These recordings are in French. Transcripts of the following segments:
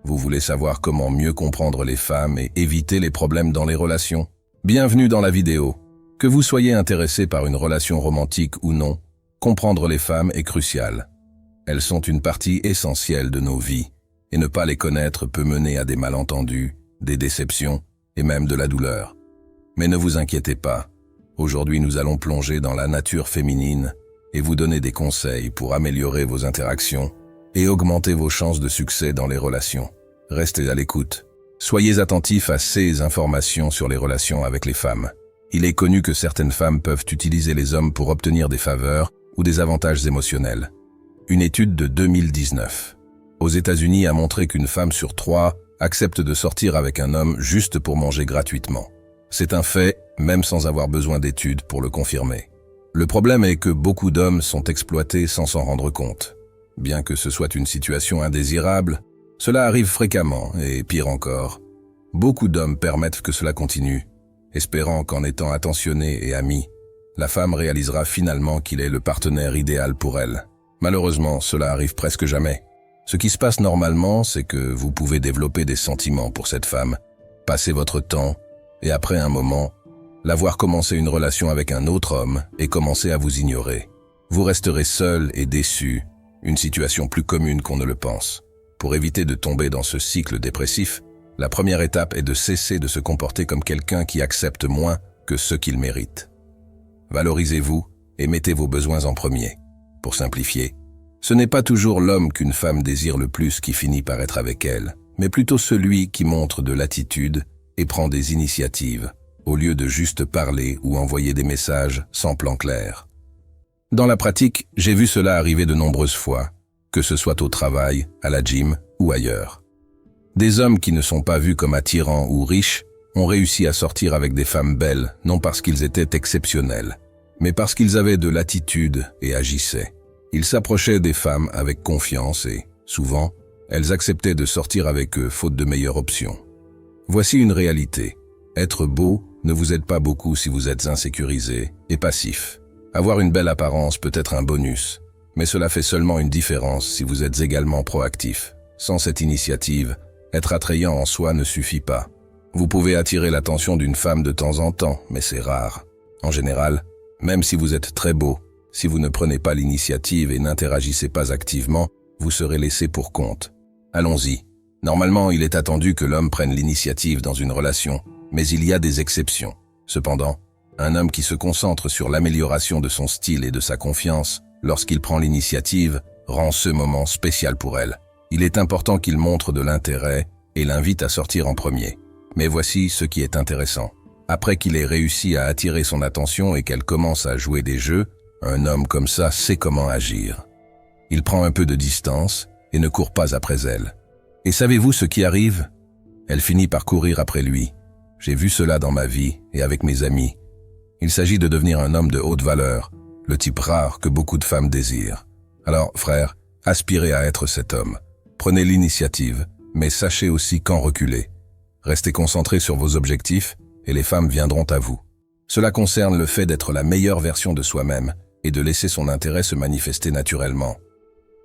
Vous voulez savoir comment mieux comprendre les femmes et éviter les problèmes dans les relations? Bienvenue dans la vidéo. Que vous soyez intéressé par une relation romantique ou non, comprendre les femmes est crucial. Elles sont une partie essentielle de nos vies, et ne pas les connaître peut mener à des malentendus, des déceptions et même de la douleur. Mais ne vous inquiétez pas, aujourd'hui nous allons plonger dans la nature féminine et vous donner des conseils pour améliorer vos interactions et augmenter vos chances de succès dans les relations. Restez à l'écoute. Soyez attentifs à ces informations sur les relations avec les femmes. Il est connu que certaines femmes peuvent utiliser les hommes pour obtenir des faveurs ou des avantages émotionnels. Une étude de 2019 aux États-Unis a montré qu'une femme sur 3 accepte de sortir avec un homme juste pour manger gratuitement. C'est un fait, même sans avoir besoin d'études pour le confirmer. Le problème est que beaucoup d'hommes sont exploités sans s'en rendre compte. Bien que ce soit une situation indésirable, cela arrive fréquemment et, pire encore, beaucoup d'hommes permettent que cela continue, espérant qu'en étant attentionné et ami, la femme réalisera finalement qu'il est le partenaire idéal pour elle. Malheureusement, cela arrive presque jamais. Ce qui se passe normalement, c'est que vous pouvez développer des sentiments pour cette femme, passer votre temps, et après un moment, la voir commencer une relation avec un autre homme et commencer à vous ignorer. Vous resterez seul et déçu, une situation plus commune qu'on ne le pense. Pour éviter de tomber dans ce cycle dépressif, la première étape est de cesser de se comporter comme quelqu'un qui accepte moins que ce qu'il mérite. Valorisez-vous et mettez vos besoins en premier. Pour simplifier, ce n'est pas toujours l'homme qu'une femme désire le plus qui finit par être avec elle, mais plutôt celui qui montre de l'attitude et prend des initiatives, au lieu de juste parler ou envoyer des messages sans plan clair. Dans la pratique, j'ai vu cela arriver de nombreuses fois, que ce soit au travail, à la gym ou ailleurs. Des hommes qui ne sont pas vus comme attirants ou riches ont réussi à sortir avec des femmes belles, non parce qu'ils étaient exceptionnels, mais parce qu'ils avaient de l'attitude et agissaient. Ils s'approchaient des femmes avec confiance et, souvent, elles acceptaient de sortir avec eux faute de meilleure option. Voici une réalité. Être beau ne vous aide pas beaucoup si vous êtes insécurisé et passif. Avoir une belle apparence peut être un bonus, mais cela fait seulement une différence si vous êtes également proactif. Sans cette initiative, être attrayant en soi ne suffit pas. Vous pouvez attirer l'attention d'une femme de temps en temps, mais c'est rare. En général, même si vous êtes très beau, si vous ne prenez pas l'initiative et n'interagissez pas activement, vous serez laissé pour compte. Allons-y. Normalement, il est attendu que l'homme prenne l'initiative dans une relation, mais il y a des exceptions. Cependant, un homme qui se concentre sur l'amélioration de son style et de sa confiance, lorsqu'il prend l'initiative, rend ce moment spécial pour elle. Il est important qu'il montre de l'intérêt et l'invite à sortir en premier. Mais voici ce qui est intéressant. Après qu'il ait réussi à attirer son attention et qu'elle commence à jouer des jeux, un homme comme ça sait comment agir. Il prend un peu de distance et ne court pas après elle. Et savez-vous ce qui arrive? Elle finit par courir après lui. J'ai vu cela dans ma vie et avec mes amis. Il s'agit de devenir un homme de haute valeur, le type rare que beaucoup de femmes désirent. Alors, frère, aspirez à être cet homme. Prenez l'initiative, mais sachez aussi quand reculer. Restez concentrés sur vos objectifs et les femmes viendront à vous. Cela concerne le fait d'être la meilleure version de soi-même et de laisser son intérêt se manifester naturellement.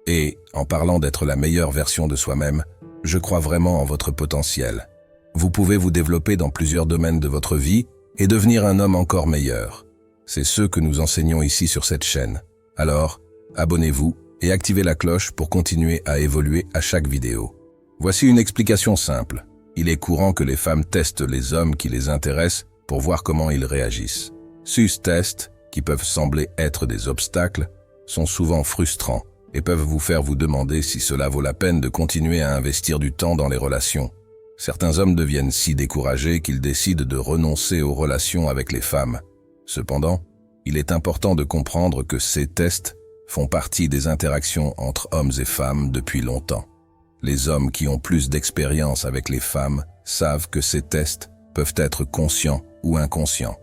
Et, en parlant d'être la meilleure version de soi-même, je crois vraiment en votre potentiel. Vous pouvez vous développer dans plusieurs domaines de votre vie et devenir un homme encore meilleur. C'est ce que nous enseignons ici sur cette chaîne. Alors, abonnez-vous et activez la cloche pour continuer à évoluer à chaque vidéo. Voici une explication simple. Il est courant que les femmes testent les hommes qui les intéressent pour voir comment ils réagissent. Ces tests, qui peuvent sembler être des obstacles, sont souvent frustrants et peuvent vous faire vous demander si cela vaut la peine de continuer à investir du temps dans les relations. Certains hommes deviennent si découragés qu'ils décident de renoncer aux relations avec les femmes. Cependant, il est important de comprendre que ces tests font partie des interactions entre hommes et femmes depuis longtemps. Les hommes qui ont plus d'expérience avec les femmes savent que ces tests peuvent être conscients ou inconscients.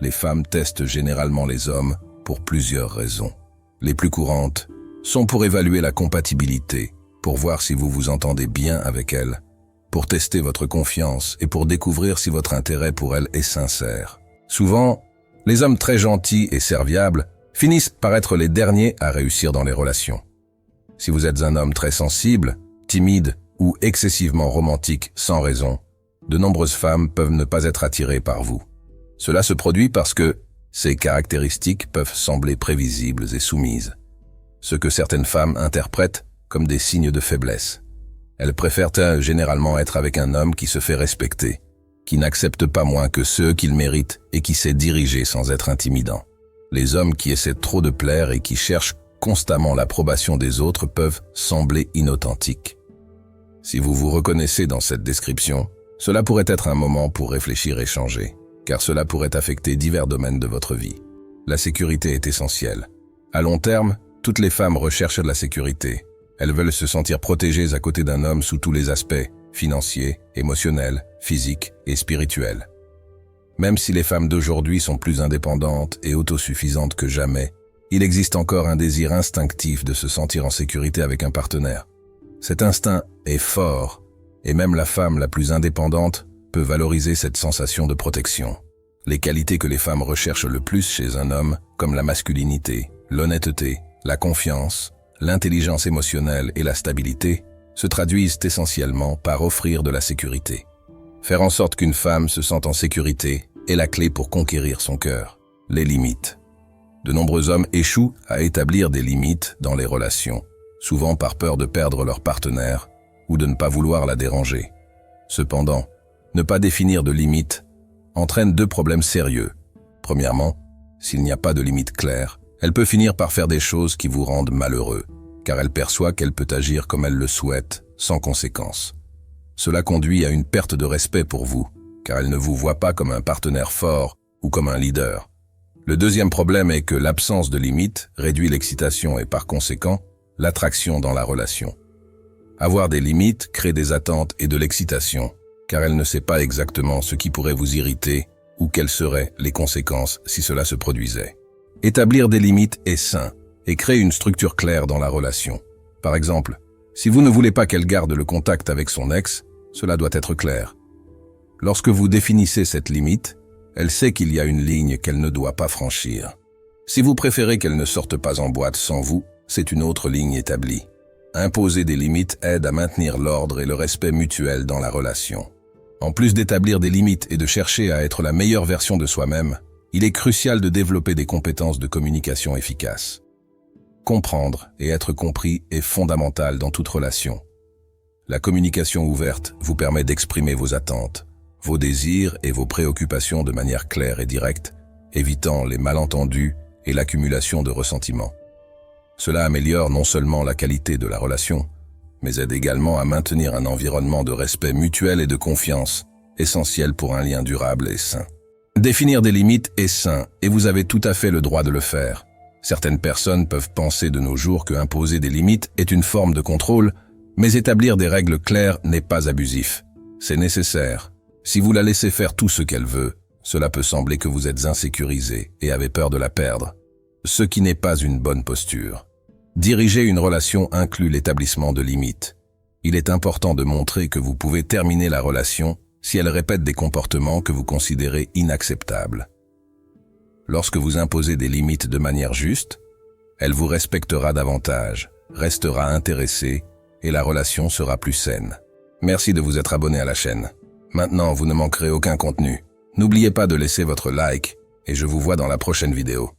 Les femmes testent généralement les hommes pour plusieurs raisons. Les plus courantes sont pour évaluer la compatibilité, pour voir si vous vous entendez bien avec elles, pour tester votre confiance et pour découvrir si votre intérêt pour elle est sincère. Souvent, les hommes très gentils et serviables finissent par être les derniers à réussir dans les relations. Si vous êtes un homme très sensible, timide ou excessivement romantique sans raison, de nombreuses femmes peuvent ne pas être attirées par vous. Cela se produit parce que ces caractéristiques peuvent sembler prévisibles et soumises, ce que certaines femmes interprètent comme des signes de faiblesse. Elles préfèrent généralement être avec un homme qui se fait respecter, qui n'accepte pas moins que ceux qu'il mérite et qui sait diriger sans être intimidant. Les hommes qui essaient trop de plaire et qui cherchent constamment l'approbation des autres peuvent sembler inauthentiques. Si vous vous reconnaissez dans cette description, cela pourrait être un moment pour réfléchir et changer, car cela pourrait affecter divers domaines de votre vie. La sécurité est essentielle. À long terme, toutes les femmes recherchent de la sécurité. Elles veulent se sentir protégées à côté d'un homme sous tous les aspects, financiers, émotionnels, physiques et spirituels. Même si les femmes d'aujourd'hui sont plus indépendantes et autosuffisantes que jamais, il existe encore un désir instinctif de se sentir en sécurité avec un partenaire. Cet instinct est fort, et même la femme la plus indépendante peut valoriser cette sensation de protection. Les qualités que les femmes recherchent le plus chez un homme, comme la masculinité, l'honnêteté, la confiance, l'intelligence émotionnelle et la stabilité, se traduisent essentiellement par offrir de la sécurité. Faire en sorte qu'une femme se sente en sécurité est la clé pour conquérir son cœur. Les limites. De nombreux hommes échouent à établir des limites dans les relations, souvent par peur de perdre leur partenaire ou de ne pas vouloir la déranger. Cependant, ne pas définir de limites entraîne deux problèmes sérieux. Premièrement, s'il n'y a pas de limite claire, elle peut finir par faire des choses qui vous rendent malheureux, car elle perçoit qu'elle peut agir comme elle le souhaite, sans conséquence. Cela conduit à une perte de respect pour vous, car elle ne vous voit pas comme un partenaire fort ou comme un leader. Le deuxième problème est que l'absence de limites réduit l'excitation et par conséquent, l'attraction dans la relation. Avoir des limites crée des attentes et de l'excitation, car elle ne sait pas exactement ce qui pourrait vous irriter ou quelles seraient les conséquences si cela se produisait. Établir des limites est sain et crée une structure claire dans la relation. Par exemple, si vous ne voulez pas qu'elle garde le contact avec son ex, cela doit être clair. Lorsque vous définissez cette limite, elle sait qu'il y a une ligne qu'elle ne doit pas franchir. Si vous préférez qu'elle ne sorte pas en boîte sans vous, c'est une autre ligne établie. Imposer des limites aide à maintenir l'ordre et le respect mutuel dans la relation. En plus d'établir des limites et de chercher à être la meilleure version de soi-même, il est crucial de développer des compétences de communication efficaces. Comprendre et être compris est fondamental dans toute relation. La communication ouverte vous permet d'exprimer vos attentes, vos désirs et vos préoccupations de manière claire et directe, évitant les malentendus et l'accumulation de ressentiments. Cela améliore non seulement la qualité de la relation, mais aide également à maintenir un environnement de respect mutuel et de confiance, essentiel pour un lien durable et sain. Définir des limites est sain, et vous avez tout à fait le droit de le faire. Certaines personnes peuvent penser de nos jours que imposer des limites est une forme de contrôle, mais établir des règles claires n'est pas abusif. C'est nécessaire. Si vous la laissez faire tout ce qu'elle veut, cela peut sembler que vous êtes insécurisé et avez peur de la perdre, ce qui n'est pas une bonne posture. Diriger une relation inclut l'établissement de limites. Il est important de montrer que vous pouvez terminer la relation si elle répète des comportements que vous considérez inacceptables. Lorsque vous imposez des limites de manière juste, elle vous respectera davantage, restera intéressée et la relation sera plus saine. Merci de vous être abonné à la chaîne. Maintenant, vous ne manquerez aucun contenu. N'oubliez pas de laisser votre like et je vous vois dans la prochaine vidéo.